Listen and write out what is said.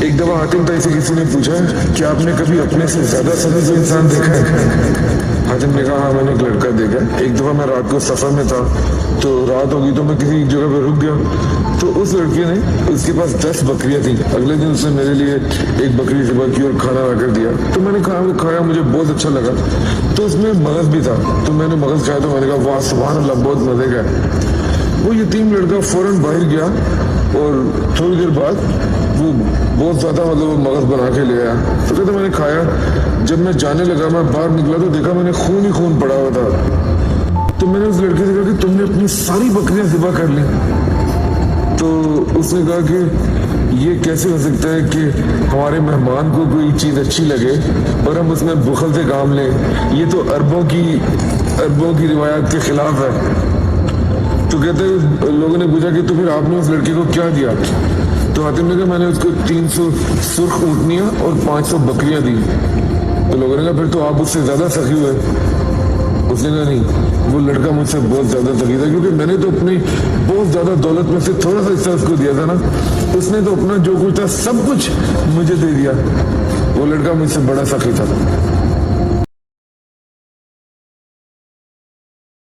ایک دفعہ حاتم بھائی سے کسی نے پوچھا کہ آپ نے کبھی اپنے سے زیادہ سبز انسان دیکھا ہے؟ حاتم نے کہا ہاں میں نے ایک لڑکا دیکھا. ایک دفعہ میں رات کو سفر میں تھا تو رات ہوگی تو میں کسی جگہ پہ رک گیا تو اس لڑکی نے اس کے پاس 10 بکریاں تھیں. اگلے دن اس نے میرے لیے ایک بکری ذبح کی اور کھانا لا کر دیا تو میں نے کھایا مجھے بہت اچھا لگا تو اس میں مغز بھی تھا تو میں نے مغز کھایا تو میں نے کہا واہ سبحان اللہ بہت مزے کا ہے. وہ یتیم لڑکا فوراً باہر گیا اور تھوڑی دیر بعد وہ بہت زیادہ مغز بنا کے لے آیا تو کہتے میں نے کھایا. جب میں جانے لگا میں باہر نکلا تو دیکھا میں نے خون ہی خون پڑا ہوا تھا. تو میں نے اس لڑکے سے کہا کہ تم نے اپنی ساری بکریاں ذبح کر لی. تو اس نے کہا کہ یہ کیسے ہو سکتا ہے کہ ہمارے مہمان کو کوئی چیز اچھی لگے اور ہم اس میں بخل سے کام لیں, یہ تو عربوں کی روایات کے خلاف ہے. تو کہتے ہیں لوگوں نے پوچھا کہ تو پھر آپ نے اس لڑکے کو کیا دیا؟ تو حاتم نے کہا میں نے اس کو 300 سرخ اونٹنیاں اور 500 بکریاں دی. تو لوگوں نے کہا پھر تو آپ اس سے زیادہ سخی ہوئے. اس نے کہا نہیں وہ لڑکا مجھ سے بہت زیادہ سخی تھا کیونکہ میں نے تو اپنی بہت زیادہ دولت میں سے تھوڑا سا حصہ اس کو دیا تھا نا. اس نے تو اپنا جو کچھ تھا سب کچھ مجھے دے دیا. وہ لڑکا مجھ سے بڑا سخی تھا.